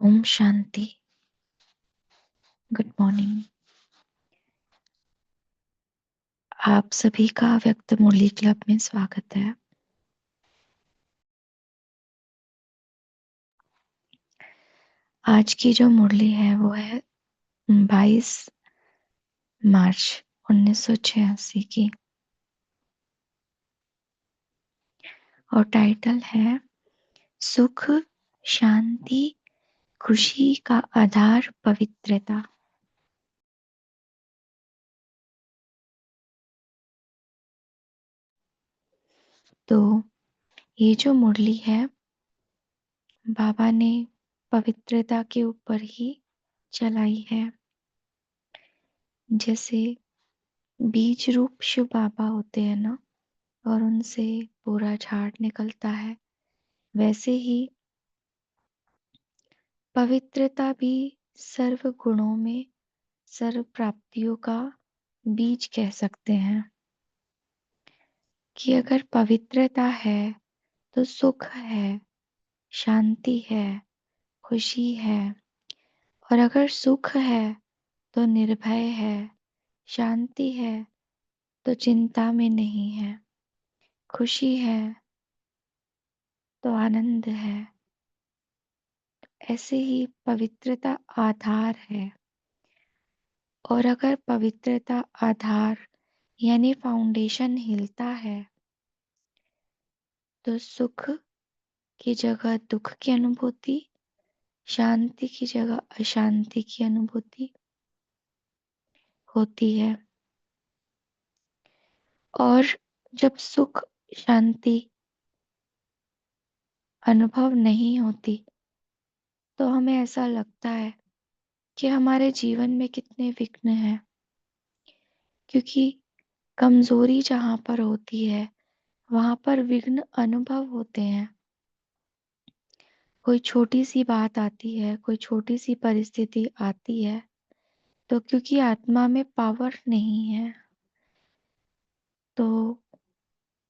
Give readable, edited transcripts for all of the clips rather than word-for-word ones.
ओम शांति। Good morning. आप सभी का व्यक्त मुरली क्लब में स्वागत है। आज की जो मुरली है वो है 22 मार्च 1986 की और टाइटल है सुख शांति खुशी का आधार पवित्रता। तो ये जो मुरली है बाबा ने पवित्रता के ऊपर ही चलाई है। जैसे बीज रूप शिव बाबा होते हैं ना, और उनसे पूरा झाड़ निकलता है, वैसे ही पवित्रता भी सर्व गुणों में सर्व प्राप्तियों का बीज कह सकते हैं। कि अगर पवित्रता है तो सुख है, शांति है, खुशी है, और अगर सुख है तो निर्भय है, शांति है तो चिंता में नहीं है, खुशी है तो आनंद है। ऐसे ही पवित्रता आधार है। और अगर पवित्रता आधार यानी फाउंडेशन हिलता है तो सुख की जगह दुख की अनुभूति, शांति की जगह अशांति की अनुभूति होती है। और जब सुख शांति अनुभव नहीं होती, तो हमें ऐसा लगता है कि हमारे जीवन में कितने विघ्न हैं। क्योंकि कमज़ोरी जहाँ पर होती है, वहाँ पर विघ्न अनुभव होते हैं। कोई छोटी-सी बात आती है, कोई छोटी-सी परिस्थिति आती है, तो क्योंकि आत्मा में पावर नहीं है, तो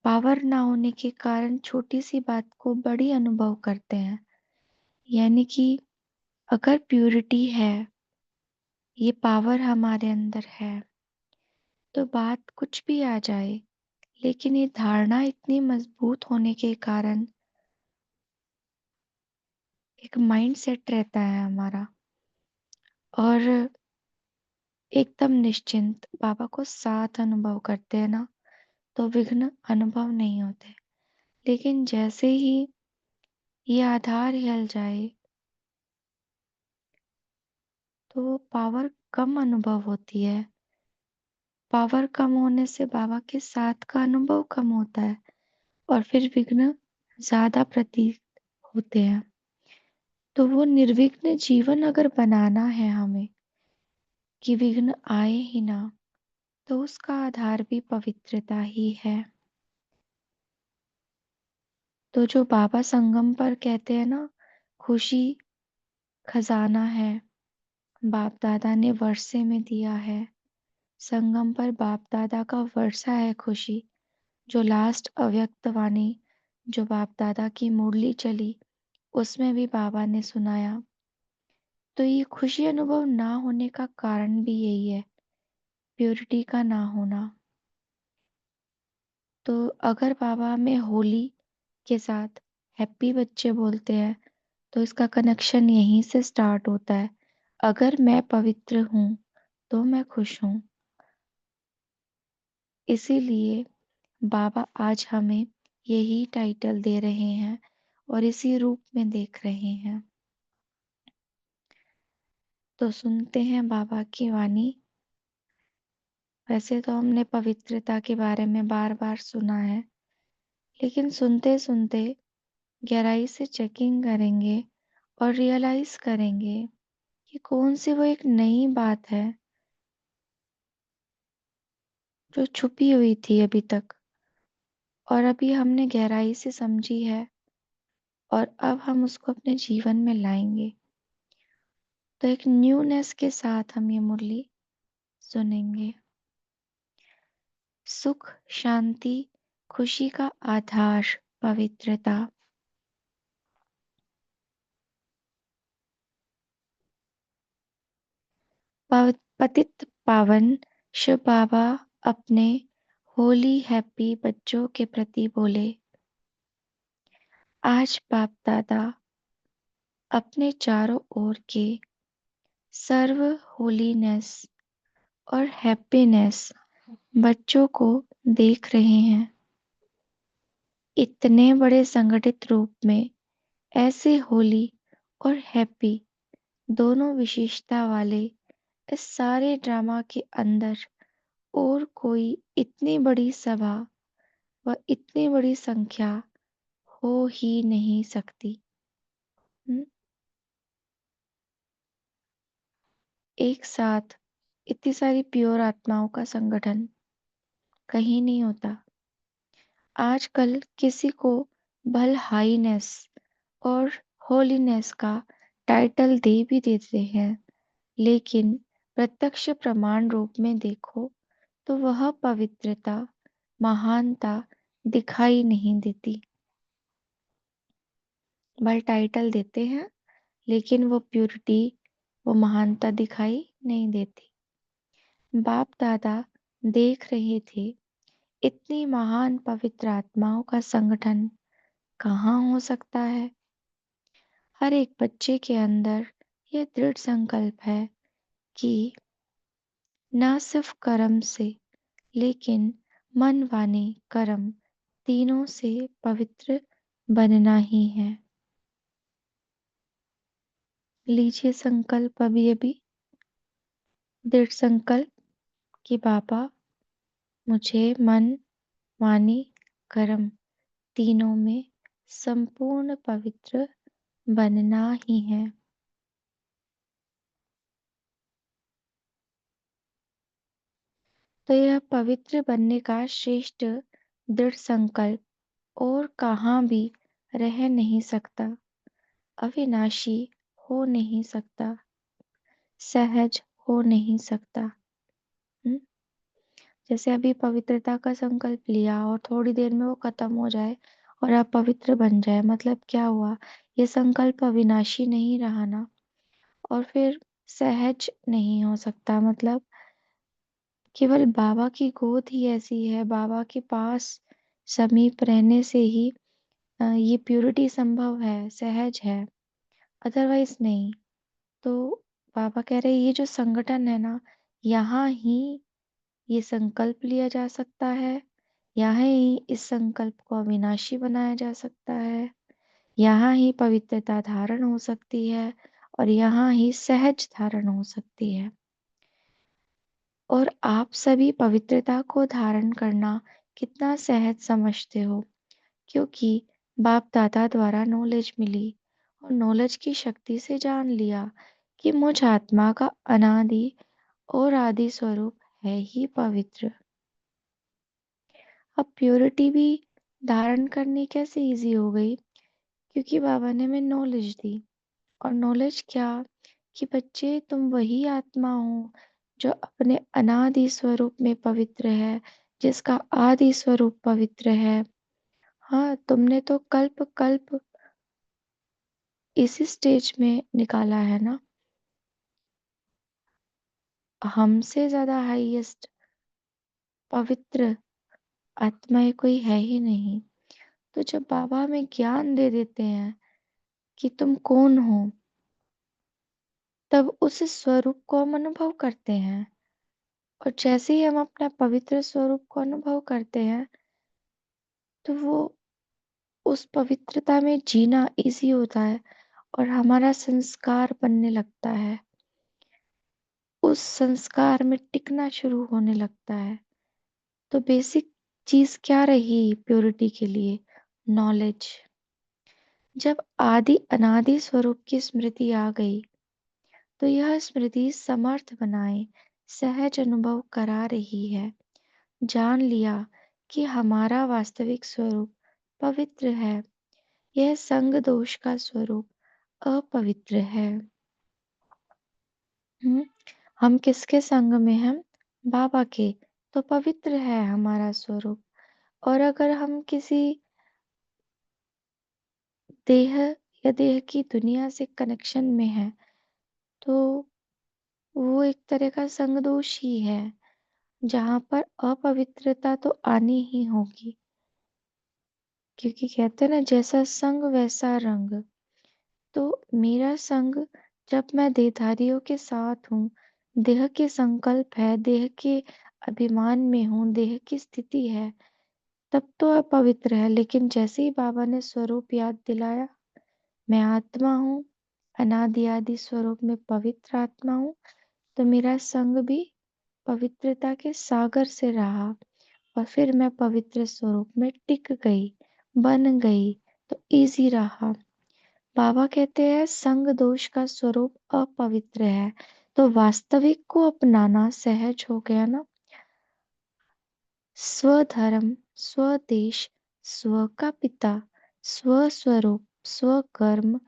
पावर ना होने के कारण छोटी-सी बात को बड़ी अनुभव करते हैं। यानी कि अगर प्यूरिटी है, ये पावर हमारे अंदर है, तो बात कुछ भी आ जाए, लेकिन ये धारणा इतनी मजबूत होने के कारण एक माइंडसेट रहता है हमारा और एकदम निश्चिंत बाबा को साथ अनुभव करते हैं ना, तो विघ्न अनुभव नहीं होते। लेकिन जैसे ही ये आधार हिल जाए, तो पावर कम अनुभव होती है। पावर कम होने से बाबा के साथ का अनुभव कम होता है और फिर विघ्न ज़्यादा प्रतीत होते हैं। तो वो निर्विघ्न जीवन अगर बनाना है हमें कि विघ्न आए ही ना, तो उसका आधार भी पवित्रता ही है। तो जो बाबा संगम पर कहते हैं ना, खुशी खजाना है, बाप दादा ने वर्षे में दिया है। संगम पर बाप दादा का वर्षा है खुशी, जो लास्ट अव्यक्त वाणी जो बाप दादा की मुरली चली, उसमें भी बाबा ने सुनाया। तो ये खुशी अनुभव ना होने का कारण भी यही है, प्योरिटी का ना होना। तो अगर बाबा हमें होली के साथ हैप्पी बच्चे बोलते हैं, तो इसका कनेक्शन यहीं से स्टार्ट होता है। अगर मैं पवित्र हूँ, तो मैं खुश हूँ। इसीलिए बाबा आज हमें यही टाइटल दे रहे हैं और इसी रूप में देख रहे हैं। तो सुनते हैं बाबा की वाणी। वैसे तो हमने पवित्रता के बारे में बार बार सुना है, लेकिन सुनते सुनते गहराई से चेकिंग करेंगे और रियलाइज करेंगे कि कौन सी वो एक नई बात है जो छुपी हुई थी अभी तक और अभी हमने गहराई से समझी है और अब हम उसको अपने जीवन में लाएंगे। तो एक न्यूनेस के साथ हम ये मुरली सुनेंगे। सुख, शांति, खुशी का आधार, पवित्रता। पतित पावन शिव बाबा अपने होली हैप्पी बच्चों के प्रति बोले, आज बाप दादा अपने चारों ओर के सर्व होलीनेस और हैप्पीनेस बच्चों को देख रहे हैं। इतने बड़े संगठित रूप में ऐसे होली और हैप्पी दोनों विशेषता वाले इस सारे ड्रामा के अंदर और कोई इतनी बड़ी सभा व इतनी बड़ी संख्या हो ही नहीं सकती। हम्म, एक साथ इतनी सारी प्योर आत्माओं का संगठन कहीं नहीं होता। आजकल किसी को भल हाईनेस और होलीनेस का टाइटल दे भी देते हैं, लेकिन प्रत्यक्ष प्रमाण रूप में देखो तो वह पवित्रता, महानता दिखाई नहीं देती। भल टाइटल देते हैं, लेकिन वो प्यूरिटी, वो महानता दिखाई नहीं देती। बाप दादा देख रहे थे इतनी महान पवित्र आत्माओं का संगठन कहाँ हो सकता है। हर एक बच्चे के अंदर यह दृढ़ संकल्प है कि न सिर्फ कर्म से, लेकिन मन वाणी कर्म तीनों से पवित्र बनना ही है। लीजिए संकल्प अभी अभी, दृढ़ संकल्प कि बाबा मुझे मन वाणी कर्म तीनों में संपूर्ण पवित्र बनना ही है। तो यह पवित्र बनने का श्रेष्ठ दृढ़ संकल्प और कहाँ भी रह नहीं सकता, अविनाशी हो नहीं सकता, सहज हो नहीं सकता। हम्म? जैसे अभी पवित्रता का संकल्प लिया और थोड़ी देर में वो खत्म हो जाए और आप पवित्र बन जाए, मतलब क्या हुआ? ये संकल्प अविनाशी नहीं रहा ना। और फिर सहज नहीं हो सकता, मतलब केवल बाबा की गोद ही ऐसी है, बाबा के पास समीप रहने से ही ये प्योरिटी संभव है, सहज है, अदरवाइज नहीं। तो बाबा कह रहे ये जो संगठन है ना, यहाँ ही ये संकल्प लिया जा सकता है, यहाँ ही इस संकल्प को अविनाशी बनाया जा सकता है, यहाँ ही पवित्रता धारण हो सकती है और यहाँ ही सहज धारण हो सकती है। और आप सभी पवित्रता को धारण करना कितना सहज समझते हो, क्योंकि बाप दादा द्वारा नॉलेज मिली और नॉलेज की शक्ति से जान लिया कि मुझ आत्मा का अनादि और आदि स्वरूप है ही पवित्र। अब प्योरिटी भी धारण करनी कैसे इजी हो गई? क्योंकि बाबा ने हमें नॉलेज दी। और नॉलेज क्या? कि बच्चे तुम वही आत्मा हो जो अपने अनादि स्वरूप में पवित्र है, जिसका आदि स्वरूप पवित्र है। हाँ, तुमने तो कल्प कल्प इसी स्टेज में निकाला है ना। हमसे ज्यादा हाईएस्ट पवित्र आत्माएं कोई है ही नहीं। तो जब बाबा हमें ज्ञान दे देते हैं कि तुम कौन हो, तब उस स्वरूप को हम अनुभव करते हैं। और जैसे ही हम अपना पवित्र स्वरूप को अनुभव करते हैं, तो वो उस पवित्रता में जीना इजी होता है और हमारा संस्कार बनने लगता है, उस संस्कार में टिकना शुरू होने लगता है। तो बेसिक चीज क्या रही प्योरिटी के लिए? नॉलेज। जब आदि अनादि स्वरूप की स्मृति आ गई, तो यह स्मृति समर्थ बनाए सहज अनुभव करा रही है। जान लिया कि हमारा वास्तविक स्वरूप पवित्र है, यह संग दोष का स्वरूप अपवित्र है। हम्म, हम किसके संग में हैं? बाबा के। तो पवित्र है हमारा स्वरूप। और अगर हम किसी देह या देह की दुनिया से कनेक्शन में है, तो वो एक तरह का संग दोष ही है, जहां पर अपवित्रता तो आनी ही होगी। क्योंकि कहते हैं ना, जैसा संग वैसा रंग। तो मेरा संग जब मैं देहधारियों के साथ हूँ, देह के संकल्प है, देह के अभिमान में हूँ, देह की स्थिति है, तब तो अपवित्र है। लेकिन जैसे ही बाबा ने स्वरूप याद दिलाया, मैं आत्मा हूँ, अनादि आदि स्वरूप में पवित्र आत्मा हूँ, तो मेरा संग भी पवित्रता के सागर से रहा और फिर मैं पवित्र स्वरूप में टिक गई, बन गई, तो इजी रहा। बाबा कहते हैं संग दोष का स्वरूप अपवित्र है, तो वास्तविक को अपनाना सहज हो गया ना। स्वधर्म, स्वदेश, स्व का पिता, स्वस्वरूप, स्वकर्म,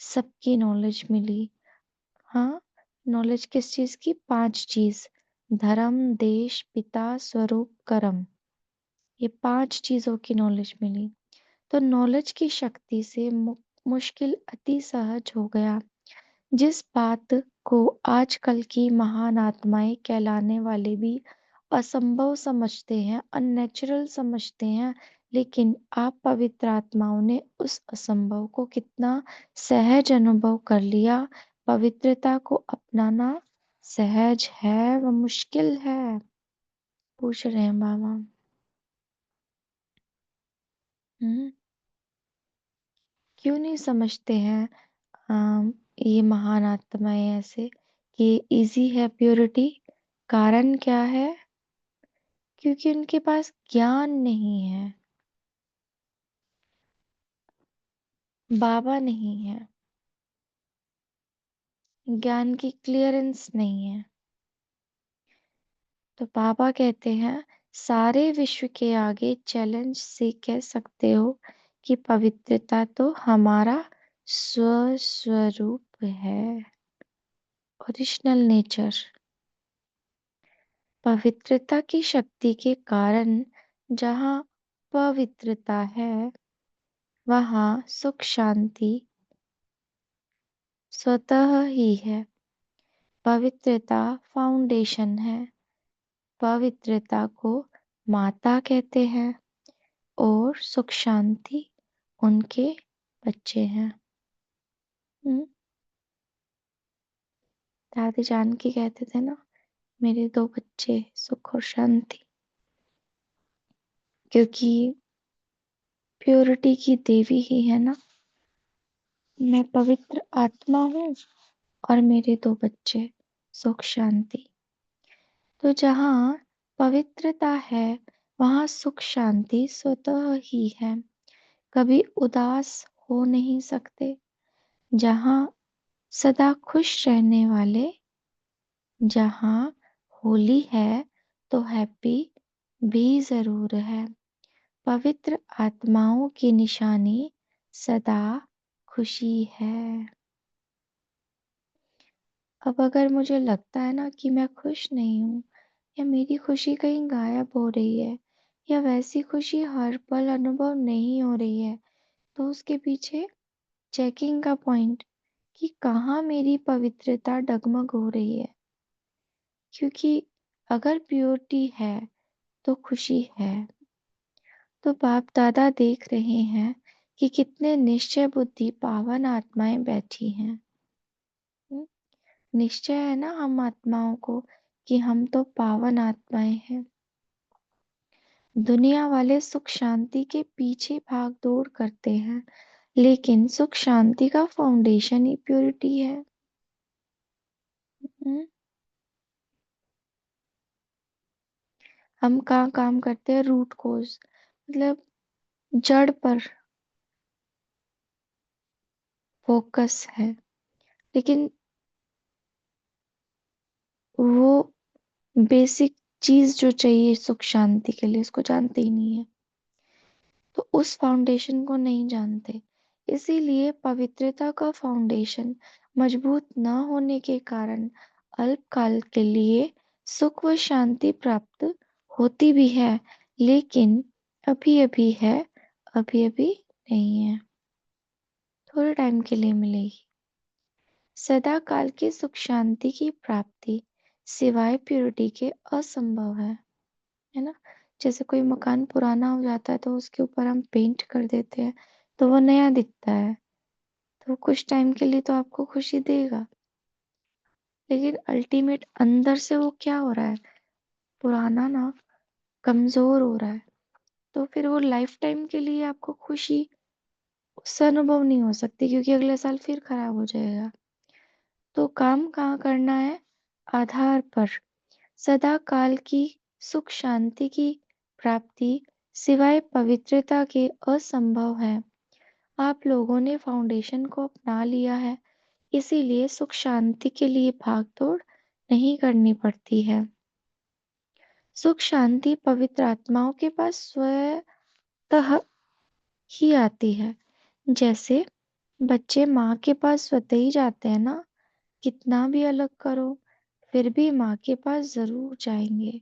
सबकी नॉलेज मिली। हाँ, नॉलेज किस चीज की? 5 चीज: धर्म, देश, पिता, स्वरूप, कर्म। ये 5 चीजों की नॉलेज मिली। तो नॉलेज की शक्ति से मुश्किल अति सहज हो गया। जिस बात को आजकल की महान आत्माएं कहलाने वाले भी असंभव समझते हैं, अननेचुरल समझते हैं, लेकिन आप पवित्र आत्माओं ने उस असंभव को कितना सहज अनुभव कर लिया। पवित्रता को अपनाना सहज है व मुश्किल है? पूछ रहे हैं बाबा। हम्म, क्यों नहीं समझते हैं ये महान आत्माएं ऐसे कि इजी है प्योरिटी? कारण क्या है? क्योंकि उनके पास ज्ञान नहीं है। बाबा नहीं है, ज्ञान की क्लियरेंस नहीं है। तो बाबा कहते हैं, सारे विश्व के आगे चैलेंज से कह सकते हो कि पवित्रता तो हमारा स्वस्वरूप है, ओरिजिनल नेचर। पवित्रता की शक्ति के कारण जहाँ पवित्रता है, वहाँ सुख शांति स्वतः ही है। पवित्रता फाउंडेशन है। पवित्रता को माता कहते हैं और सुख शांति उनके बच्चे हैं। दादी जानकी कहते थे ना, मेरे दो बच्चे सुख और शांति, क्योंकि प्योरिटी की देवी ही है ना। मैं पवित्र आत्मा हूँ और मेरे दो बच्चे सुख शांति। तो जहाँ पवित्रता है, वहाँ सुख शांति स्वतः ही है, कभी उदास हो नहीं सकते। जहाँ सदा खुश रहने वाले, जहाँ होली है तो हैप्पी भी जरूर है। पवित्र आत्माओं की निशानी सदा खुशी है। अब अगर मुझे लगता है ना कि मैं खुश नहीं हूँ, या मेरी खुशी कहीं गायब हो रही है, या वैसी खुशी हर पल अनुभव नहीं हो रही है, तो उसके पीछे चेकिंग का पॉइंट कि कहाँ मेरी पवित्रता डगमग हो रही है। क्योंकि अगर प्योरिटी है तो खुशी है। तो बाप दादा देख रहे हैं कि कितने निश्चय बुद्धि पावन आत्माएं बैठी हैं। हम्म, निश्चय है ना हम आत्माओं को कि हम तो पावन आत्माएं हैं। दुनिया वाले सुख शांति के पीछे भाग दौड़ करते हैं, लेकिन सुख शांति का फाउंडेशन ही प्योरिटी है। हम्म, हम कहाँ काम करते हैं, रूट कोज, मतलब जड़ पर फोकस है, लेकिन वो बेसिक चीज जो चाहिए सुख शांति के लिए, उसको जानते ही नहीं है। तो उस फाउंडेशन को नहीं जानते, इसीलिए पवित्रता का फाउंडेशन मजबूत न होने के कारण अल्पकाल के लिए सुख व शांति प्राप्त होती भी है, लेकिन अभी अभी है, अभी अभी नहीं है, थोड़े टाइम के लिए मिलेगी। सदा काल की सुख शांति की प्राप्ति सिवाय प्योरिटी के असंभव है ना। जैसे कोई मकान पुराना हो जाता है तो उसके ऊपर हम पेंट कर देते हैं, तो वो नया दिखता है, तो कुछ टाइम के लिए तो आपको खुशी देगा, लेकिन अल्टीमेट अंदर से वो क्या हो रहा है, पुराना ना, कमजोर हो रहा है। तो फिर वो लाइफ टाइम के लिए आपको खुशी उससे अनुभव नहीं हो सकती, क्योंकि अगले साल फिर खराब हो जाएगा। तो काम कहाँ करना है, आधार पर। सदा काल की सुख शांति की प्राप्ति सिवाय पवित्रता के असंभव है। आप लोगों ने फाउंडेशन को अपना लिया है, इसीलिए सुख शांति के लिए भागदौड़ नहीं करनी पड़ती है। सुख शांति पवित्र आत्माओं के पास स्वतः ही आती है। जैसे बच्चे माँ के पास स्वतः ही जाते हैं ना, कितना भी अलग करो फिर भी माँ के पास जरूर जाएंगे।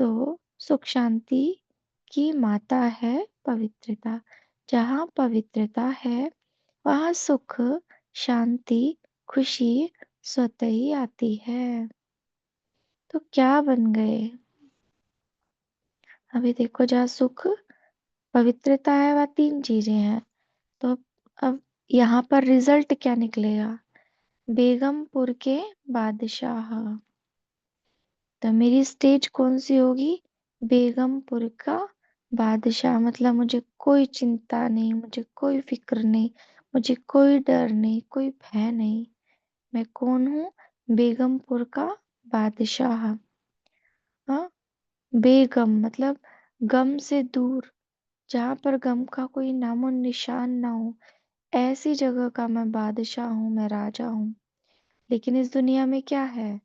तो सुख शांति की माता है पवित्रता। जहाँ पवित्रता है, वहाँ सुख शांति खुशी स्वतः ही आती है। तो क्या बन गए, अभी देखो, जहाँ सुख पवित्रता है वहाँ तीन चीजें हैं। तो अब यहाँ पर रिजल्ट क्या निकलेगा, बेगमपुर के बादशाह। तो मेरी स्टेज कौन सी होगी, बेगमपुर का बादशाह। मतलब मुझे कोई चिंता नहीं, मुझे कोई फिक्र नहीं, मुझे कोई डर नहीं, कोई भय नहीं। मैं कौन हूँ, बेगमपुर का बादशाह। हाँ, बेगम मतलब गम से दूर, जहाँ पर गम का कोई नामो निशान ना हो, ऐसी जगह का मैं बादशाह हूँ, मैं राजा हूँ। लेकिन इस दुनिया में क्या है?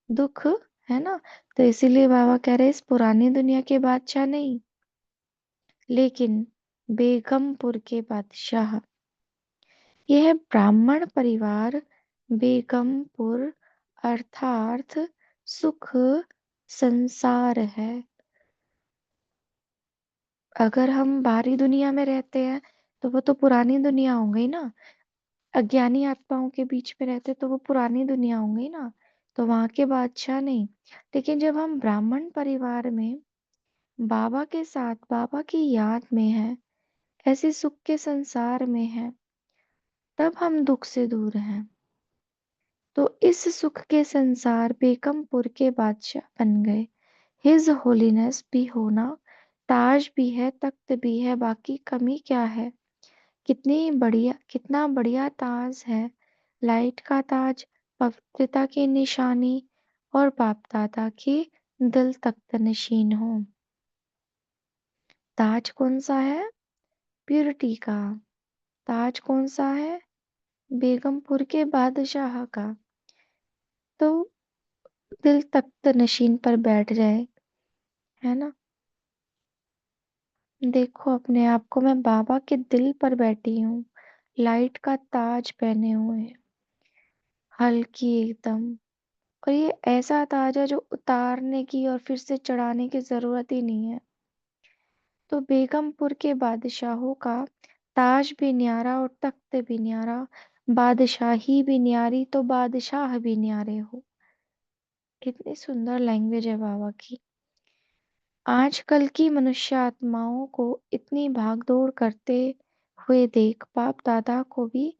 दुख, है ना? तो इसीलिए बाबा कह रहे हैं, इस पुरानी दुनिया के बादशाह नहीं, लेकिन बेगमपुर के बादशाह। यह ब्राह्मण परिवार बेगमपुर अर्थात सुख संसार है। अगर हम बाहरी दुनिया में रहते हैं तो वो तो पुरानी दुनिया हो गई ना। अज्ञानी आत्माओं के बीच में रहते तो वो पुरानी दुनिया हो गई ना। तो वहां के बादशाह नहीं। लेकिन जब हम ब्राह्मण परिवार में बाबा के साथ बाबा की याद में है, ऐसे सुख के संसार में है, तब हम दुख से दूर हैं। तो इस सुख के संसार बेकमपुर के बादशाह बन गए। हिज होलीनेस भी होना, ताज भी है, तख्त भी है, बाकी कमी क्या है? कितनी बढ़िया, कितना बढ़िया ताज है। लाइट का ताज, पवित्रता की निशानी, और बाप दादा के दिल तख्त नशीन हो। ताज कौन सा है? प्योरिटी का। ताज कौन सा है? बेगमपुर के बादशाह का। तो दिल तख्त नशीन पर बैठ जाए, है ना? देखो अपने आप को, मैं बाबा के दिल पर बैठी हूँ, लाइट का ताज पहने हुए, हल्की एकदम। और ये ऐसा ताज है जो उतारने की और फिर से चढ़ाने की जरूरत ही नहीं है। तो बेगमपुर के बादशाहों का ताज भी न्यारा और तख्त भी न्यारा, बादशाही भी न्यारी तो बादशाह भी न्यारे हो। कितनी सुंदर लैंग्वेज है बाबा की। आजकल की मनुष्य आत्माओं को इतनी भागदौड़ करते हुए देख बाप दादा को भी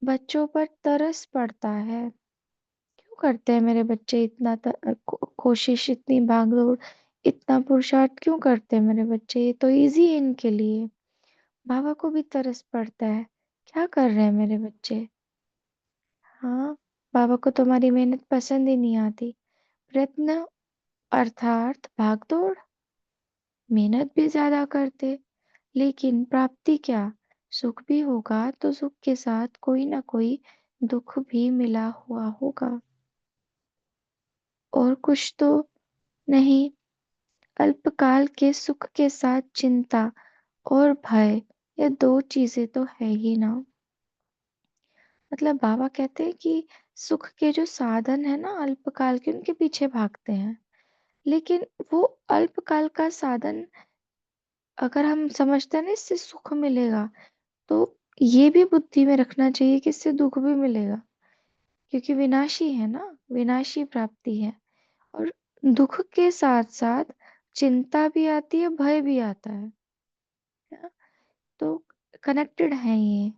बच्चों पर तरस पड़ता है। क्यों करते हैं मेरे बच्चे इतना कोशिश, इतनी भागदौड़, इतना पुरुषार्थ क्यों करते हैं मेरे बच्चे? ये तो इजी है इनके लिए। बाबा को भी तरस पड़ता है, क्या कर रहे हैं मेरे बच्चे? हाँ, बाबा को तुम्हारी मेहनत पसंद ही नहीं आती। प्रयत्न अर्थात भागदौड़, मेहनत भी ज्यादा करते, लेकिन प्राप्ति क्या? सुख भी होगा तो सुख के साथ कोई ना कोई दुख भी मिला हुआ होगा। और कुछ तो नहीं। अल्पकाल के सुख के साथ चिंता और भय, ये दो चीजें तो है ही ना। मतलब बाबा कहते हैं कि सुख के जो साधन है ना अल्पकाल के, उनके पीछे भागते हैं। लेकिन वो अल्पकाल का साधन, अगर हम समझते हैं ना इससे सुख मिलेगा, तो ये भी बुद्धि में रखना चाहिए कि इससे दुख भी मिलेगा। क्योंकि विनाशी है ना, विनाशी प्राप्ति है। और दुख के साथ साथ चिंता भी आती है, भय भी आता है ना? तो कनेक्टेड है ये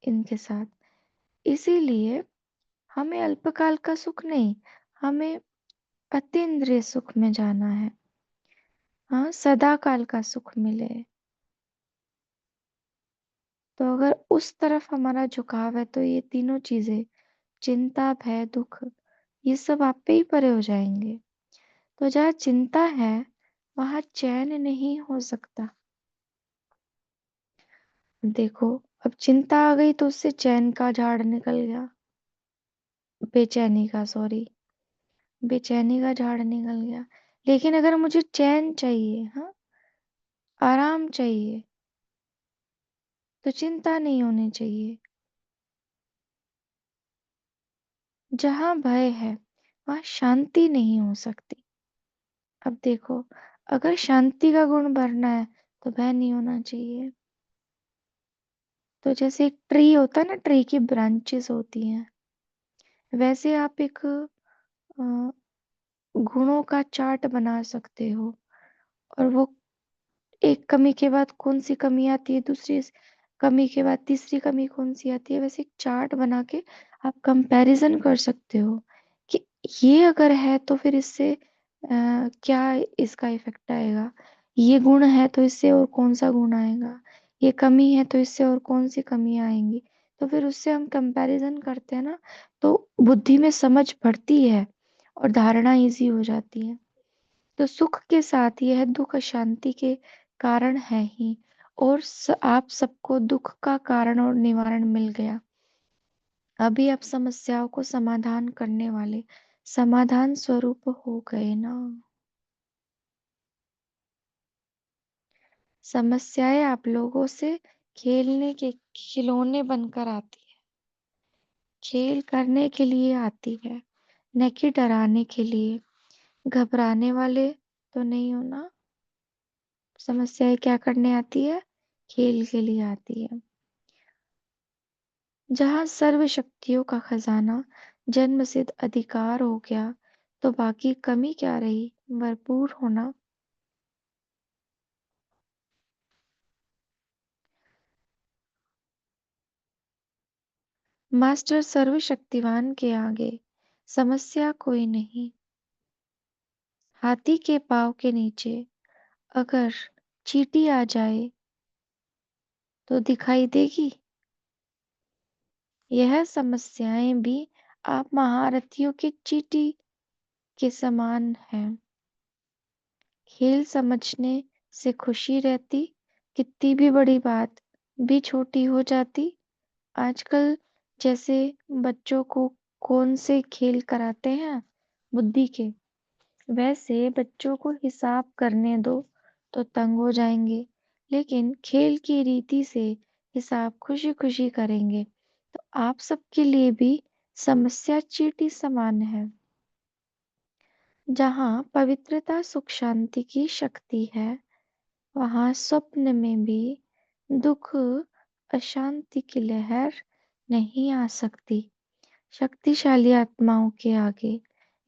इनके साथ। इसीलिए हमें अल्पकाल का सुख नहीं, हमें अतीन्द्रिय सुख में जाना है। हाँ, सदा काल का सुख मिले। तो अगर उस तरफ हमारा झुकाव है तो ये तीनों चीजें, चिंता भय दुख, ये सब आप पे ही परे हो जाएंगे। तो जहाँ चिंता है वहां चैन नहीं हो सकता। देखो, अब चिंता आ गई तो उससे चैन का झाड़ निकल गया, बेचैनी का, सॉरी, बेचैनी का झाड़ निकल गया। लेकिन अगर मुझे चैन चाहिए, हाँ, आराम चाहिए, तो चिंता नहीं होनी चाहिए। जहाँ भय है वहां शांति नहीं हो सकती। अब देखो, अगर शांति का गुण भरना है तो भय नहीं होना चाहिए। तो जैसे एक ट्री होता है ना, ट्री की ब्रांचेस होती हैं, वैसे आप एक गुणों का चार्ट बना सकते हो। और वो एक कमी के बाद कौन सी कमी आती है, दूसरी कमी के बाद तीसरी कमी कौन सी आती है, वैसे एक चार्ट बना के आप कंपैरिजन कर सकते हो कि ये अगर है तो फिर इससे क्या इसका इफेक्ट आएगा। ये गुण है तो इससे और कौन सा गुण आएगा, ये कमी है तो इससे और कौन सी कमी आएंगी। तो फिर उससे हम कंपैरिजन करते हैं ना, तो बुद्धि में समझ बढ़ती है और धारणा इजी हो जाती है। तो सुख के साथ यह दुख शांति के कारण है ही। और आप सबको दुख का कारण और निवारण मिल गया। अभी आप समस्याओं को समाधान करने वाले समाधान स्वरूप हो गए ना। समस्याएं आप लोगों से खेलने के खिलौने बनकर आती है, खेल करने के लिए आती है, न कि डराने के लिए। घबराने वाले तो नहीं हो ना। समस्याएं क्या करने आती है? खेल के लिए आती है। जहां सर्व शक्तियों का खजाना जन्मसिद्ध अधिकार हो गया, तो बाकी कमी क्या रही? भरपूर होना। मास्टर सर्वशक्तिवान के आगे समस्या कोई नहीं। हाथी के पाँव के नीचे अगर चींटी आ जाए तो दिखाई देगी। यह समस्याएं भी आप महारथियों की चींटी के समान है। खेल समझने से खुशी रहती, कितनी भी बड़ी बात भी छोटी हो जाती। आजकल जैसे बच्चों को कौन से खेल कराते हैं बुद्धि के, वैसे बच्चों को हिसाब करने दो तो तंग हो जाएंगे, लेकिन खेल की रीति से हिसाब खुशी खुशी करेंगे। तो आप सबके लिए भी समस्या चींटी समान है। जहाँ पवित्रता सुख शांति की शक्ति है, वहाँ स्वप्न में भी दुख अशांति की लहर नहीं आ सकती। शक्तिशाली आत्माओं के आगे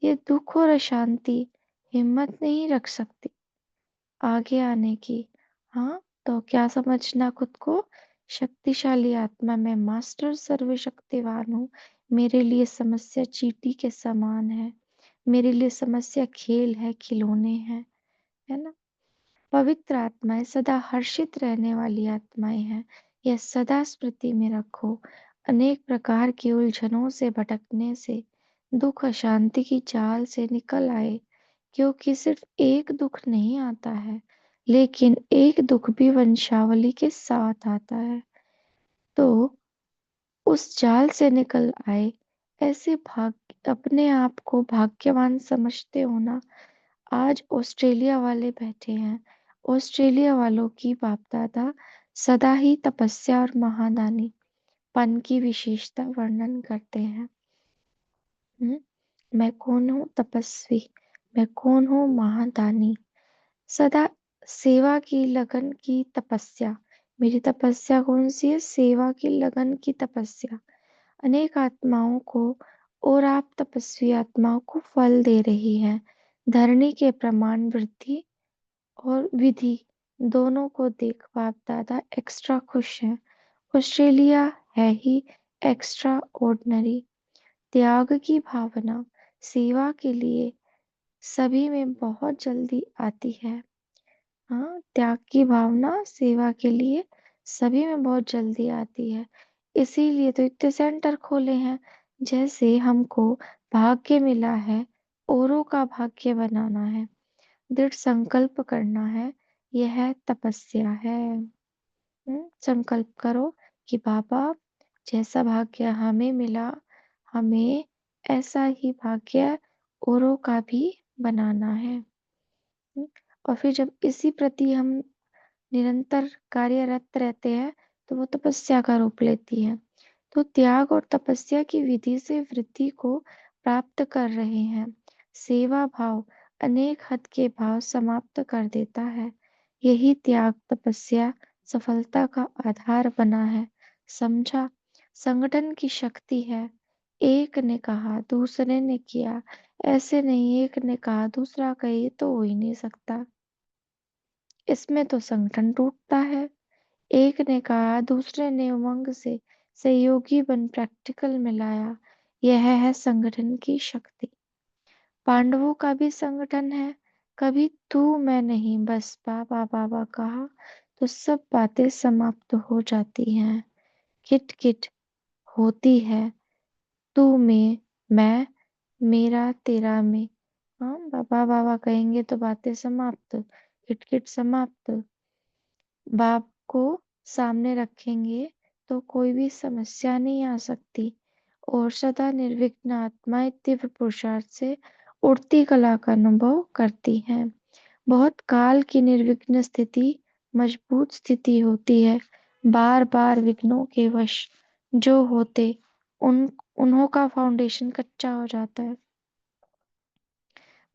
ये दुख और अशांति हिम्मत नहीं रख सकती आगे आने की। हाँ, तो क्या समझना खुद को? शक्तिशाली आत्मा, मैं मास्टर सर्वशक्तिवान हूँ। मेरे लिए समस्या चींटी के समान है। मेरे लिए समस्या खेल है, खिलौने हैं, है ना। पवित्र आत्माएं सदा हर्षित रहने वाली आत्माएं हैं। यह सदा स्मृति में रखो। अनेक प्रकार की उलझनों से भटकने से, दुख अशांति की जाल से निकल आए, क्योंकि सिर्फ एक दुख नहीं आता है, लेकिन एक दुख भी वंशावली के साथ आता है। तो उस जाल से निकल आए। ऐसे भाग अपने आप को भाग्यवान समझते हो ना। आज ऑस्ट्रेलिया वाले बैठे हैं। ऑस्ट्रेलिया वालों की बाप दादा सदा ही तपस्या और महादानी पन की विशेषता वर्णन करते हैं। मैं कौन हूँ? तपस्वी। मैं कौन हूँ? महादानी। सदा सेवा की लगन की तपस्या। मेरी तपस्या कौन सी है? सेवा की लगन की तपस्या। अनेक आत्माओं को, और आप तपस्वी आत्माओं को फल दे रही है। धरणी के प्रमाण वृद्धि और विधि दोनों को देख बाप दादा एक्स्ट्रा खुश हैं। ऑस्ट्रेलिया है ही एक्स्ट्रा ऑर्डिनरी। त्याग की भावना सेवा के लिए सभी में बहुत जल्दी आती है। हाँ, त्याग की भावना सेवा के लिए सभी में बहुत जल्दी आती है। इसीलिए तो इतने सेंटर खोले हैं। जैसे हमको भाग्य मिला है, औरों का भाग्य बनाना है, दृढ़ संकल्प करना है, यह तपस्या है। संकल्प करो कि बाबा, जैसा भाग्य हमें मिला, हमें ऐसा ही भाग्य औरों का भी बनाना है। और फिर जब इसी प्रति हम निरंतर कार्यरत रहते हैं, तो वो तपस्या का रूप लेती है। तो त्याग और तपस्या की विधि से वृद्धि को प्राप्त कर रहे हैं। सेवा भाव अनेक हद के भाव समाप्त कर देता है। यही त्याग तपस्या सफलता का आधार बना है। समझा? संगठन की शक्ति है। एक ने कहा, दूसरे ने किया, ऐसे नहीं। एक ने कहा, दूसरा कहे, तो हो ही नहीं सकता। इसमें तो संगठन टूटता है। एक ने कहा, दूसरे ने उमंग से सहयोगी बन प्रैक्टिकल में लाया। यह है संगठन की शक्ति। पांडवों का भी संगठन है। कभी तू मैं नहीं, बस बाबा बाबा कहा तो सब बातें समाप्त हो जाती हैं। किट किट होती है। तू में, मैं, मेरा तेरा में। हाँ, बाबा बाबा कहेंगे तो बातें समाप्त, किट किट समाप्त। बाप को सामने रखेंगे तो कोई भी समस्या नहीं आ सकती और सदा निर्विघ्न आत्माएं तीव्र पुरुषार्थ से उड़ती कला का अनुभव करती हैं। बहुत काल की निर्विघ्न स्थिति मजबूत स्थिति होती है। बार बार विघ्नों के वश जो होते उन्हों का फाउंडेशन कच्चा हो जाता है।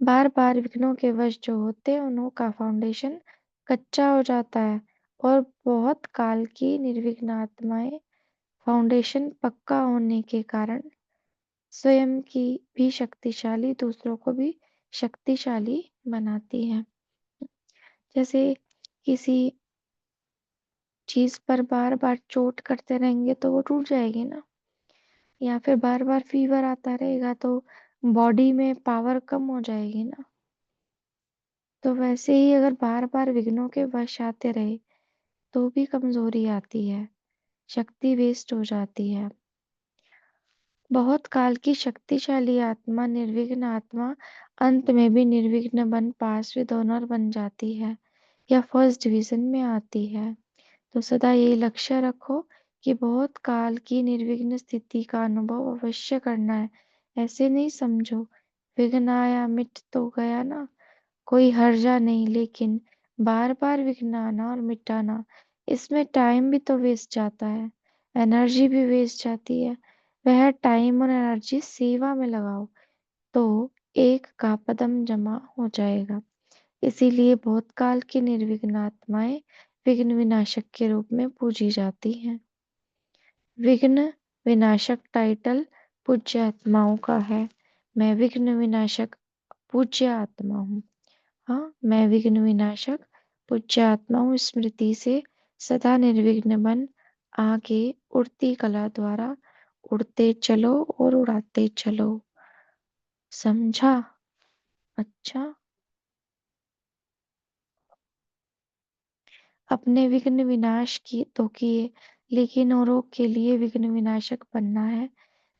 बार बार विघ्नों के वश जो होते उन्हों का फाउंडेशन कच्चा हो जाता है और बहुत काल की निर्विघ्न आत्माएं फाउंडेशन पक्का होने के कारण स्वयं की भी शक्तिशाली दूसरों को भी शक्तिशाली बनाती है। जैसे किसी चीज पर बार बार चोट करते रहेंगे तो वो टूट जाएगी ना, या फिर बार बार फीवर आता रहेगा तो बॉडी में पावर कम हो जाएगी ना। तो वैसे ही अगर बार बार विघ्नों के वश आते रहे तो भी कमजोरी आती है, शक्ति वेस्ट हो जाती है। बहुत काल की शक्तिशाली आत्मा निर्विघ्न आत्मा अंत में भी निर्विघ्न बन पास विद ऑनर बन जाती है या फर्स्ट डिवीजन में आती है। तो सदा ये लक्ष्य रखो कि बहुत काल की निर्विघ्न स्थिति का अनुभव अवश्य करना है। ऐसे नहीं समझो विघ्न आया मिट तो गया ना, कोई हर्जा नहीं, लेकिन बार बार विघ्न आना और मिटाना इसमें टाइम भी तो वेस्ट जाता है, एनर्जी भी वेस्ट जाती है। वह टाइम और एनर्जी सेवा में लगाओ तो एक का पदम जमा हो जाएगा। इसीलिए बहुत काल की निर्विघ्न आत्माएं विघ्न विनाशक के रूप में पूजी जाती हैं। विघ्न विनाशक टाइटल पूज्य आत्माओं का है। मैं विघ्न विनाशक पूज्य आत्मा हूँ। हाँ, मैं विघ्न विनाशक पूज्य आत्मा हूँ। स्मृति से सदा निर्विघ्न बन आगे उड़ती कला द्वारा उड़ते चलो और उड़ाते चलो। समझा? अच्छा। अपने विघ्न विनाश की तो किए, लेकिन औरों के लिए विघ्न विनाशक बनना है।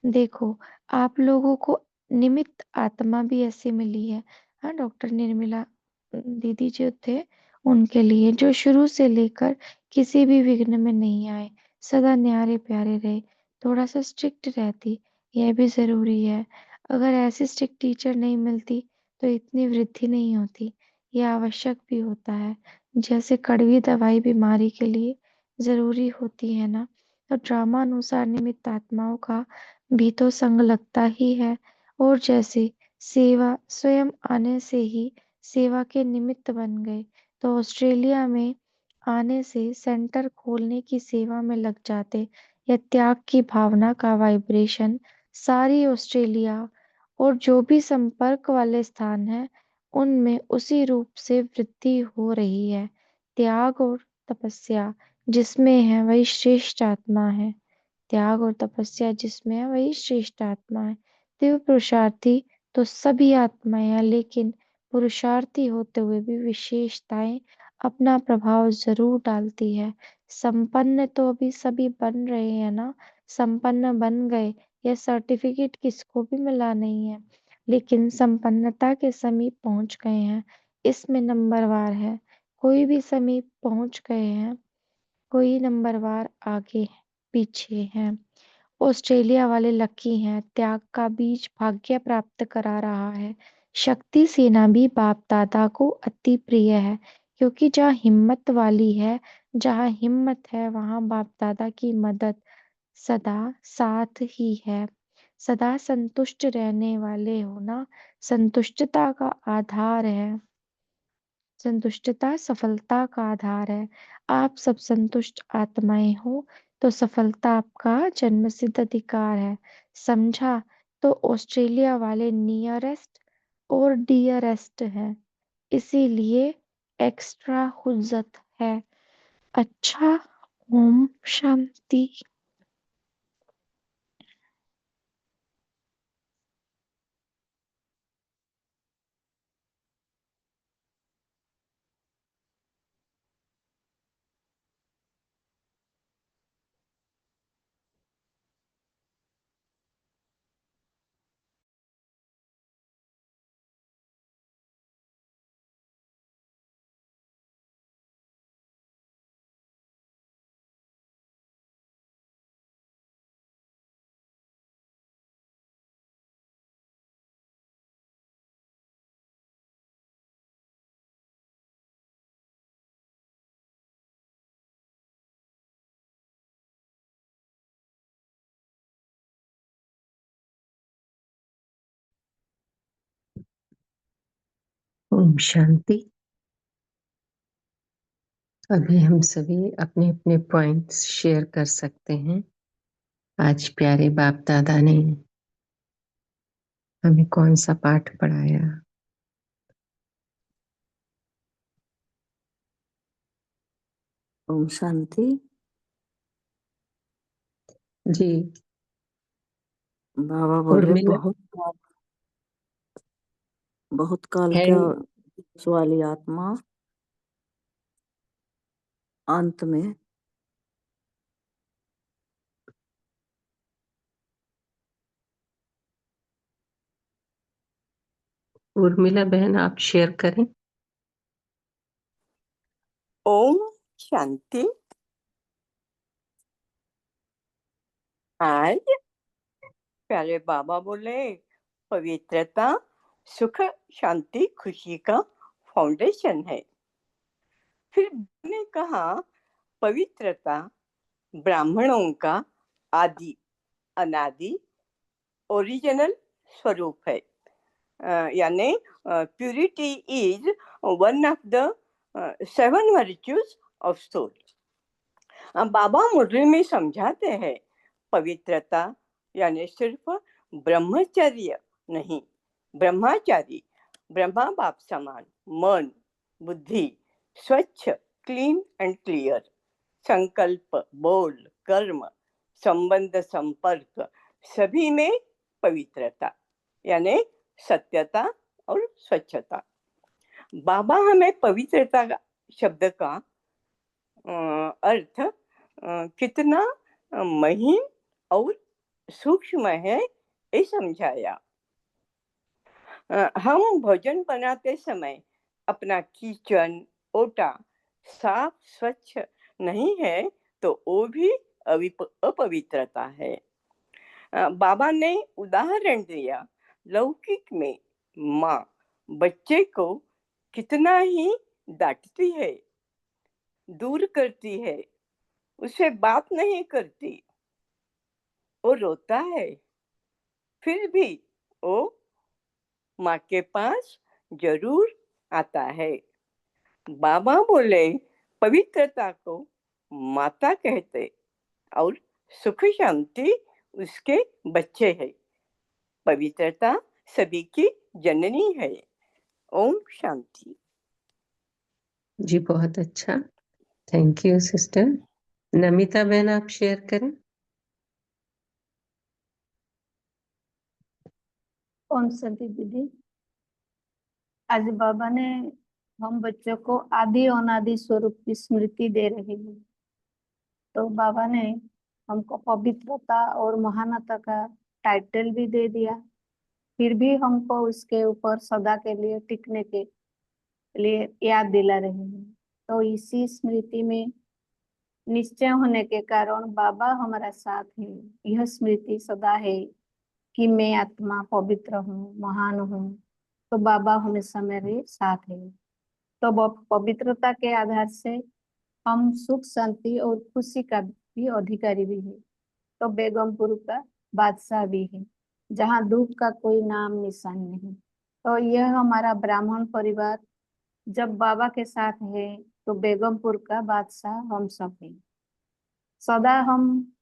देखो, आप लोगों को निमित्त आत्मा भी ऐसी मिली है। हाँ, डॉक्टर निर्मला दीदी जो थे उनके लिए, जो शुरू से लेकर किसी भी विघ्न में नहीं आए, सदा न्यारे प्यारे रहे, थोड़ा सा स्ट्रिक्ट रहती, यह भी जरूरी है। अगर ऐसी स्ट्रिक्ट टीचर नहीं मिलती तो इतनी वृद्धि नहीं होती, यह आवश्यक भी होता है। जैसे कड़वी दवाई बीमारी के लिए जरूरी होती है ना, तो ड्रामा अनुसार निमित्त आत्माओं का भी तो संग लगता ही है। और जैसे सेवा स्वयं आने से ही सेवा के निमित्त बन गए, तो ऑस्ट्रेलिया में आने से सेंटर खोलने की सेवा में लग जाते, या त्याग की भावना का वाइब्रेशन सारी ऑस्ट्रेलिया और जो भी संपर्क वाले स्थान हैं उनमें उसी रूप से वृद्धि हो रही है। त्याग और तपस्या जिसमें है वही श्रेष्ठ आत्मा है। त्याग और तपस्या जिसमें है वही श्रेष्ठ आत्मा है। तीव्र पुरुषार्थी तो सभी आत्माएं हैं, लेकिन पुरुषार्थी होते हुए भी विशेषताएं अपना प्रभाव जरूर डालती है। संपन्न तो अभी सभी बन रहे हैं ना, संपन्न बन गए, यह सर्टिफिकेट किसको भी मिला नहीं है, लेकिन संपन्नता के समीप पहुंच गए हैं। इसमें नंबरवार है, कोई भी समीप पहुंच गए हैं, कोई नंबरवार आगे पीछे हैं। ऑस्ट्रेलिया वाले लकी हैं, त्याग का बीज भाग्य प्राप्त करा रहा है। शक्ति सेना भी बाप दादा को अति प्रिय है, क्योंकि जहाँ हिम्मत वाली है, जहाँ हिम्मत है वहाँ बाप दादा की मदद सदा साथ ही है। सदा संतुष्ट रहने वाले होना संतुष्टता का आधार है। संतुष्टता सफलता का आधार है। आप सब संतुष्ट आत्माएं हो तो सफलता आपका जन्मसिद्ध अधिकार है। समझा? तो ऑस्ट्रेलिया वाले नियरेस्ट और डियरेस्ट है, इसीलिए एक्स्ट्रा हुज्जत है। अच्छा। ओम शांति। ओम शांति। अभी हम सभी अपने अपने पॉइंट्स शेयर कर सकते हैं। आज प्यारे बाप दादा ने हमें कौन सा पाठ पढ़ाया। ओम शांति। जी बाबा बोले उर्मिला बहुत काल है। क्या वाली आत्मा अंत में उर्मिला बहन आप शेयर करें। ओम शांति। आज प्यारे बाबा बोले पवित्रता सुख शांति खुशी का फाउंडेशन है। फिर ने कहा पवित्रता ब्राह्मणों का आदि अनादि ओरिजिनल स्वरूप है। यानी purity is one of the 7 virtues of soul. बाबा मुरली में समझाते हैं पवित्रता यानी सिर्फ ब्रह्मचर्य नहीं, ब्रह्मचारी ब्रह्मा बाप समान मन बुद्धि स्वच्छ क्लीन एंड क्लियर, संकल्प बोल कर्म संबंध संपर्क सभी में पवित्रता यानी सत्यता और स्वच्छता। बाबा हमें पवित्रता शब्द का अर्थ कितना महीन और सूक्ष्म है ये समझाया। हम भोजन बनाते समय अपना किचन ओटा साफ स्वच्छ नहीं है तो वो भी अपवित्रता है। बाबा ने उदाहरण दिया, लौकिक में माँ बच्चे को कितना ही डांटती है, दूर करती है, उससे बात नहीं करती, वो रोता है, फिर भी वो माँ के पास जरूर आता है। बाबा बोले पवित्रता को माता कहते और सुख शांति उसके बच्चे है। पवित्रता सभी की जननी है। ओम शांति। जी बहुत अच्छा, थैंक यू सिस्टर। नमिता बहन आप शेयर करें। ओम शांति दीदी। आज बाबा ने हम बच्चों को आदि अनादि स्वरूप की स्मृति दे रहे हैं। तो बाबा ने हमको पवित्रता और महानता का टाइटल भी दे दिया, फिर भी हमको उसके ऊपर सदा के लिए टिकने के लिए याद दिला रहे हैं। तो इसी स्मृति में निश्चय होने के कारण बाबा हमारा साथ है। यह स्मृति सदा है कि मैं आत्मा पवित्र हूँ, महान हूँ, तो बाबा हमेशा मेरे साथ है। तो पवित्रता के आधार से हम सुख शांति और खुशी का भी अधिकारी भी है। तो बेगमपुर का बादशाह भी है, जहाँ दुख का कोई नाम निशान नहीं। तो यह हमारा ब्राह्मण परिवार जब बाबा के साथ है तो बेगमपुर का बादशाह हम सब हैं। सदा हम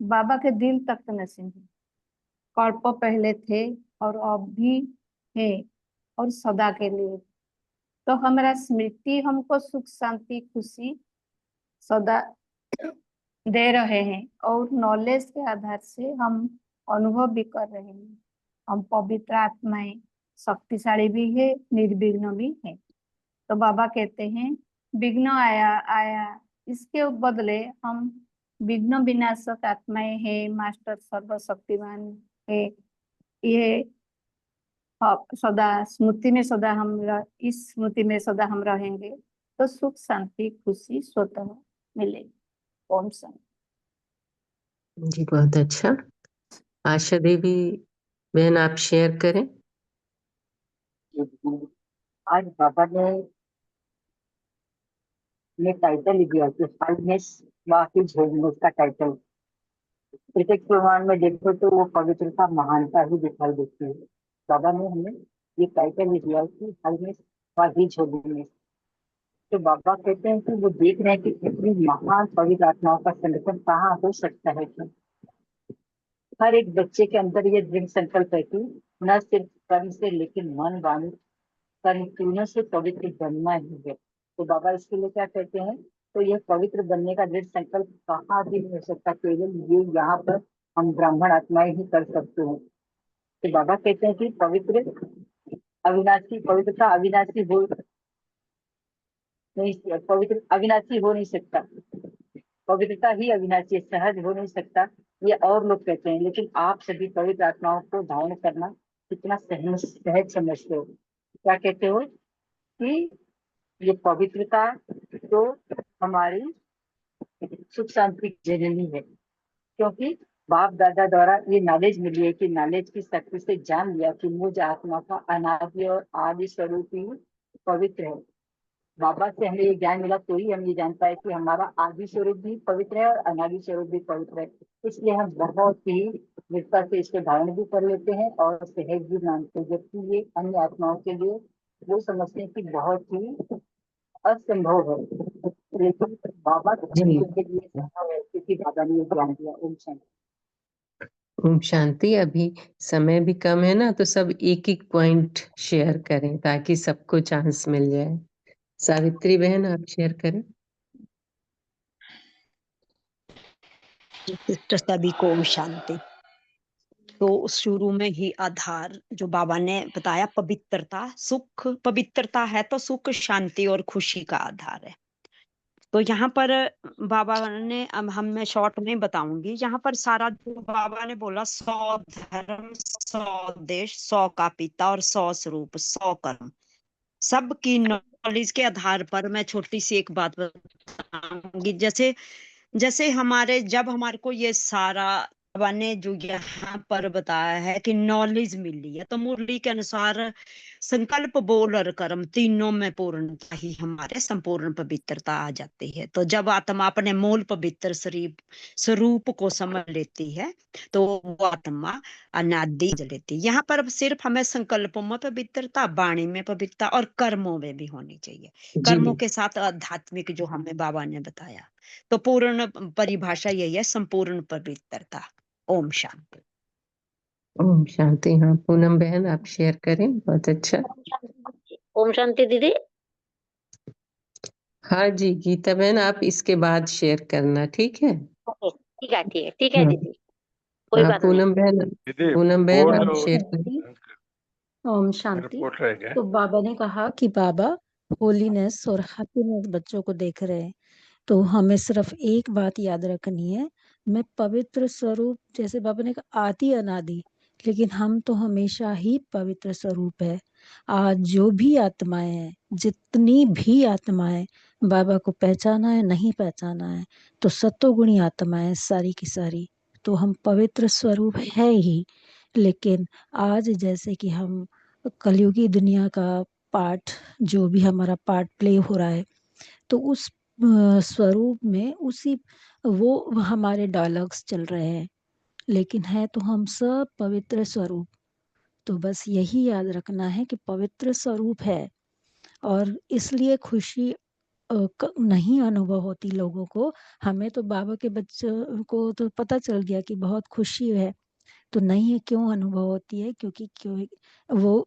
बाबा के दिल तक नसीब हैं। कल्प पहले थे और अब भी है और सदा के लिए। तो हमारा स्मृति हमको सुख शांति खुशी सदा दे रहे हैं और नॉलेज के आधार से हम अनुभव भी कर रहे हैं। हम पवित्र आत्माएं शक्तिशाली भी है, निर्विघ्न भी है। तो बाबा कहते हैं विघ्न आया आया, इसके बदले हम विघ्न विनाशक आत्माएं है, मास्टर सर्वशक्तिमान है। ये सदा स्मृति में सदा इस स्मृति में सदा हम रहेंगे तो सुख शांति खुशी स्वतः मिलेगी। ओम शांति। जी बहुत अच्छा। आशा देवी बहन आप शेयर करें। आज बाबा ने टाइटल ही दिया कि फाइवनेस वाकई झोलने का टाइटल। प्रत्येक प्रमाण में देखो तो वो पवित्रता महानता ही दिखाई देती है। बाबा ने हमें ये टाइटल ही दिया कि फाइवनेस वाही झोली में। तो बाबा कहते हैं कि वो देख रहे हैं कि इतनी महान पवित्र आत्माओं का संगठन कहाँ हो सकता है। कि हर एक बच्चे के अंदर ये दृढ़ संकल्प है कि न सिर्फ कर्म से लेकिन मन वाणी कर्म तीनों से पवित्र बनना ही है। तो बाबा इसके लिए क्या कहते हैं, तो ये पवित्र बनने का दृढ़ संकल्प कहाँ भी नहीं हो सकता, केवल ये यहाँ पर हम ब्राह्मण आत्माएं ही कर सकते हैं। तो बाबा कहते हैं कि पवित्रता अविनाशी हो नहीं, पवित्र अविनाशी हो नहीं सकता, पवित्रता ही अविनाशी है, सहज हो नहीं सकता, ये और लोग कहते हैं। लेकिन आप सभी पवित्र आत्माओं को धारण करना कितना सहज समझते हो। क्या कहते हो कि ये पवित्रता तो हमारी सुख शांति की जननी है, क्योंकि बाप दादा द्वारा ये नॉलेज मिली है कि नॉलेज की शक्ति से जान लिया कि मुझ आत्मा का अनादि और आदि स्वरूप ही पवित्र है। बाबा से हमें ये ज्ञान मिला तो ही हम ये जान पाए कि हमारा आदि स्वरूप भी पवित्र है और अनादि स्वरूप भी पवित्र है। इसलिए हम बहुत ही दृढ़ता से इसको धारण भी कर लेते हैं और सहज भी मानते हैं, जबकि ये अन्य आत्माओं के लिए वो समझते हैं कि बहुत ही असंभव है। लेकिन बाबा के लिए संभव है, क्योंकि बाबा ने ये ज्ञान दिया। ओम शांति। ओम शांति। अभी समय भी कम है ना, तो सब एक एक पॉइंट शेयर करें ताकि सबको चांस मिल जाए। सावित्री बहन, आप शेयर करें। सिस्टर सभी को ओम शांति। तो शुरू में ही आधार जो बाबा ने बताया, पवित्रता, सुख, पवित्रता है तो सुख, शांति और खुशी का आधार है। तो यहाँ पर बाबा ने, अब हम मैं शॉर्ट में बताऊंगी, यहाँ पर सारा जो बाबा ने बोला, 100 धर्म, 100 देश, 100 का पिता और 100 स्वरूप, 100 कर्म, सबकी नॉलेज के आधार पर मैं छोटी सी एक बात बताऊंगी। जैसे जैसे जब हमारे को ये सारा बाबा ने जो यहाँ पर बताया है कि नॉलेज मिली है, तो मुरली के अनुसार संकल्प, बोल और कर्म तीनों में पूर्णता ही हमारे संपूर्ण पवित्रता आ जाती है। तो जब आत्मा अपने मूल पवित्र स्वरूप को समझ लेती है तो वो आत्मा अनादि लेती है। यहाँ पर सिर्फ हमें संकल्पों में पवित्रता, वाणी में पवित्रता और कर्मों में भी होनी चाहिए। कर्मों के साथ आध्यात्मिक जो हमें बाबा ने बताया, तो पूर्ण परिभाषा यही है, संपूर्ण पवित्रता। ओम शांति। ओम शांति। हाँ पूनम बहन, आप शेयर करें। बहुत अच्छा। ओम शांति दीदी। हाँ जी गीता बहन, आप इसके बाद शेयर करना, ठीक है। ठीक है, ठीक है, ठीक है हाँ दीदी, कोई हाँ, बात नहीं। पूनम बहन आप शेयर करें। ओम शांति। तो बाबा ने कहा कि बाबा होलीनेस और हैप्पीनेस बच्चों को देख रहे हैं, तो हमें सिर्फ एक बात याद रखनी है, मैं पवित्र स्वरूप, जैसे बाबा ने कहा आदि अनादि, लेकिन हम तो हमेशा ही पवित्र स्वरूप है। आज जो भी आत्माएं हैं, जितनी भी आत्माएं, बाबा को पहचाना है नहीं पहचाना है, तो सत्वगुणी आत्माएं सारी की सारी, तो हम पवित्र स्वरूप है ही। लेकिन आज जैसे कि हम कलयुगी दुनिया का पार्ट, जो भी हमारा पार्ट प्ले हो रहा है, तो उस स्वरूप में उसी वो हमारे डायलॉग्स चल रहे हैं, लेकिन है तो हम सब पवित्र स्वरूप। तो बस यही याद रखना है कि पवित्र स्वरूप है, और इसलिए खुशी नहीं अनुभव होती लोगों को। हमें तो बाबा के बच्चों को तो पता चल गया कि बहुत खुशी है, तो नहीं है क्यों अनुभव होती है, क्योंकि वो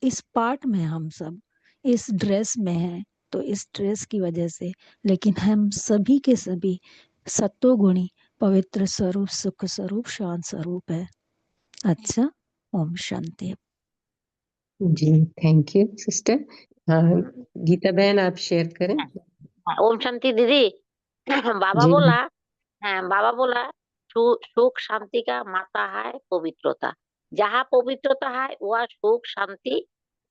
इस पार्ट में हम सब इस ड्रेस में हैं, तो इस ड्रेस की वजह से। लेकिन हम सभी के सभी सत्वगुणी पवित्र स्वरूप, सुख स्वरूप, शांत स्वरूप है। अच्छा, ओम शांति। जी थैंक यू सिस्टर। हाँ गीता बहन, आप शेयर करें। ओम शांति दीदी। बाबा जी बोला, हाँ, बाबा बोला सुख शांति का माता है पवित्रता। जहाँ पवित्रता है वहाँ सुख शांति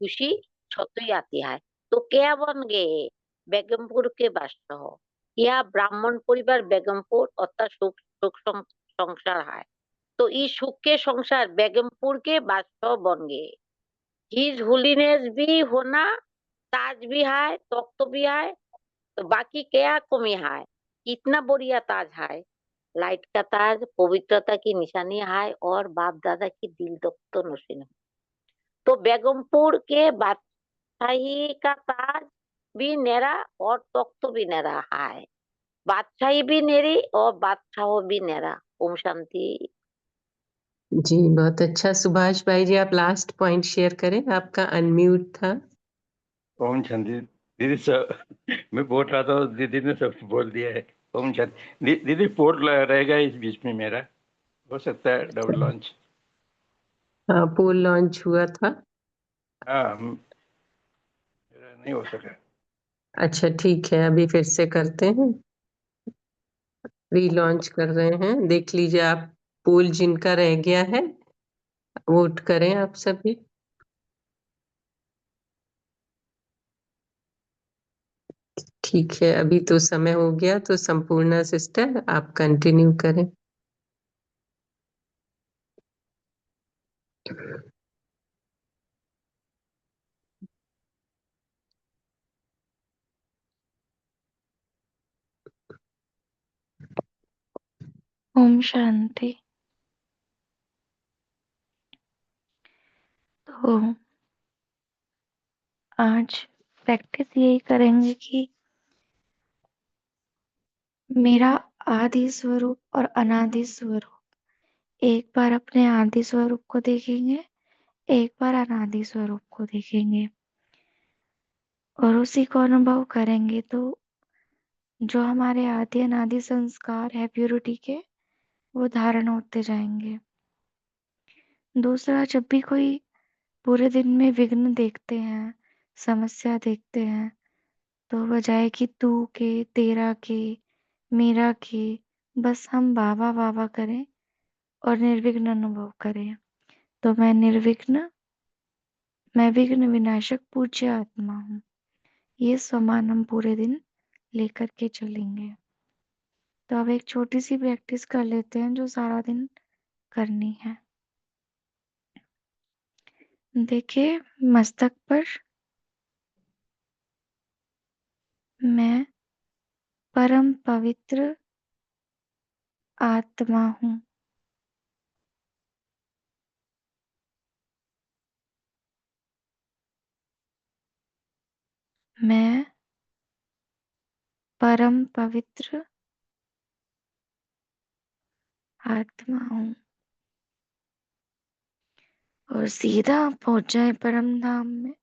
खुशी छतरी आती है। तो क्या बन गए, बेगमपुर के बादशाह, यह ब्राह्मण परिवार बेगमपुर अर्थात सुख सुख संसार है। तो इस सुख के संसार बेगमपुर के बादशाह बन गए। हिज होलीनेस भी होना, ताज भी है, तख्त भी है, तो बाकी क्या कमी है, कितना बढ़िया ताज है, लाइट का ताज, पवित्रता की निशानी है और बाप दादा की दिल दख्त नशीन है। तो बेगमपुर के बाद बादशाही का ताज भी मेरा और तख्त भी मेरा है। बादशाही भी मेरी और बादशाह भी मेरा। ओम शांति। जी बहुत अच्छा। सुभाष भाई जी, आप लास्ट पॉइंट शेयर करें, आपका अनम्यूट था। ओम शांति। दीदी सब मैं बोल रहा था, दीदी ने सब बोल दिया है। ओम शांति। दीदी पोर्ट रहेगा इस बीच में, मेरा हो सकता है डबल लॉन्च। हाँ, पोल लॉन्च हुआ था। हाँ मेरा नहीं हो सका। अच्छा ठीक है, अभी फिर से करते हैं, रीलॉन्च कर रहे हैं। देख लीजिए आप, पोल जिनका रह गया है वोट करें आप सभी। ठीक है, अभी तो समय हो गया, तो संपूर्णा सिस्टर आप कंटिन्यू करें। ओम शांति। तो आज प्रैक्टिस यही करेंगे कि मेरा आदि स्वरूप और अनादि स्वरूप, एक बार अपने आदि स्वरूप को देखेंगे, एक बार अनादि स्वरूप को देखेंगे और उसी को अनुभव करेंगे। तो जो हमारे आदि अनादि संस्कार है प्यूरिटी के, वो धारण होते जाएंगे। दूसरा, जब भी कोई पूरे दिन में विघ्न देखते हैं, समस्या देखते हैं, तो बजाय कि तू के, तेरा के, मेरा के, बस हम बाबा बाबा करें और निर्विघ्न अनुभव करें। तो मैं विघ्न विनाशक पूज्य आत्मा हूँ। ये स्वमान हम पूरे दिन लेकर के चलेंगे। तो अब एक छोटी सी प्रैक्टिस कर लेते हैं जो सारा दिन करनी है। देखिए, मस्तक पर मैं परम पवित्र आत्मा हूँ। मैं परम पवित्र आत्मा हूँ। और सीधा पहुंच जाए परम धाम में।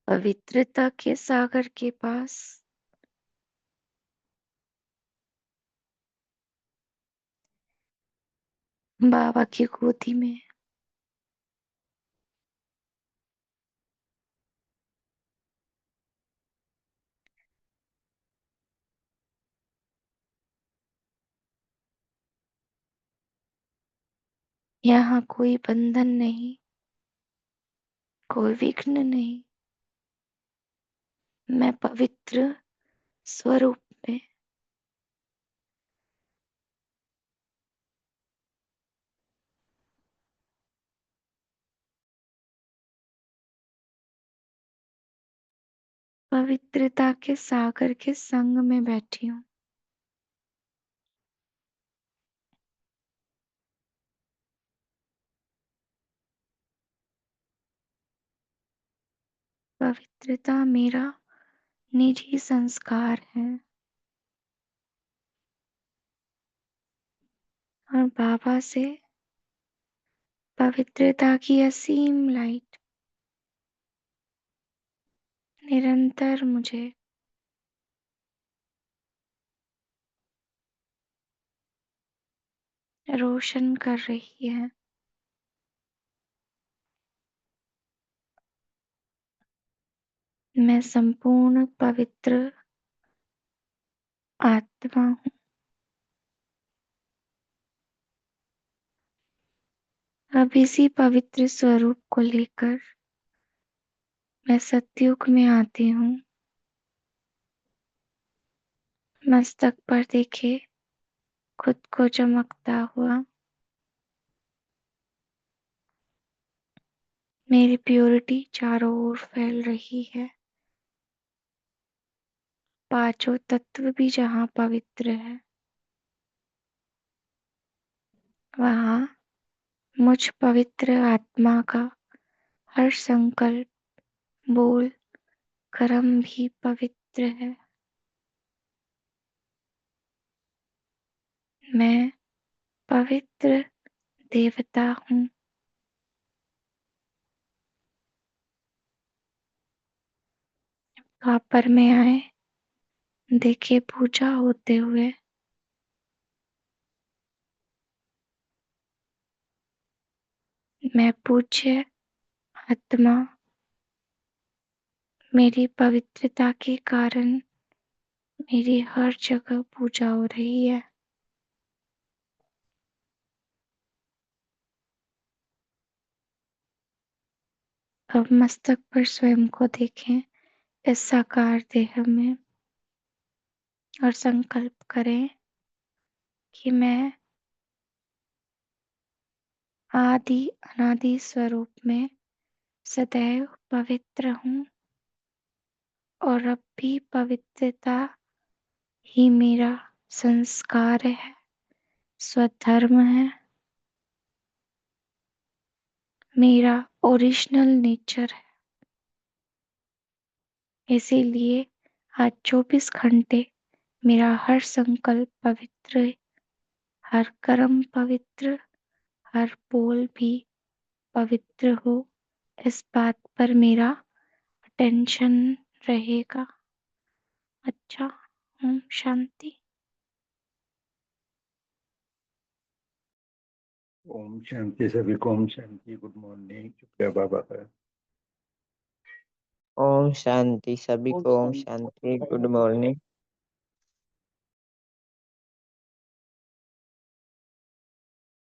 पवित्रता के सागर के पास बाबा की गोदी में। यहाँ कोई बंधन नहीं, कोई विघ्न नहीं। मैं पवित्र स्वरूप में पवित्रता के सागर के संग में बैठी हूँ। पवित्रता मेरा निजी संस्कार है और बाबा से पवित्रता की असीम लाइट निरंतर मुझे रोशन कर रही है। मैं संपूर्ण पवित्र आत्मा हूँ। अब इसी पवित्र स्वरूप को लेकर मैं सतयुग में आती हूँ। मस्तक पर देखे खुद को चमकता हुआ। मेरी प्योरिटी चारों ओर फैल रही है। पांचों तत्व भी जहाँ पवित्र है, वहाँ मुझ पवित्र आत्मा का हर संकल्प, बोल, कर्म भी पवित्र है। मैं पवित्र देवता हूँ। द्वापर में आए, देखे पूजा होते हुए। मैं पूज्य आत्मा, मेरी पवित्रता के कारण मेरी हर जगह पूजा हो रही है। अब मस्तक पर स्वयं को देखें इस साकार देह में और संकल्प करें कि मैं आदि अनादि स्वरूप में सदैव पवित्र हूँ और अब भी पवित्रता ही मेरा संस्कार है, स्वधर्म है, मेरा ओरिजिनल नेचर है। इसीलिए आज 24 घंटे मेरा हर संकल्प पवित्र, हर कर्म पवित्र, हर बोल भी पवित्र हो, इस बात पर मेरा अटेंशन रहेगा। अच्छा, ओम शांति। ओम शांति सभी को। ओम शांति। Good morning. शुक्रिया बाबा का। ओम शांति सभी को। ओम शांति। Good morning.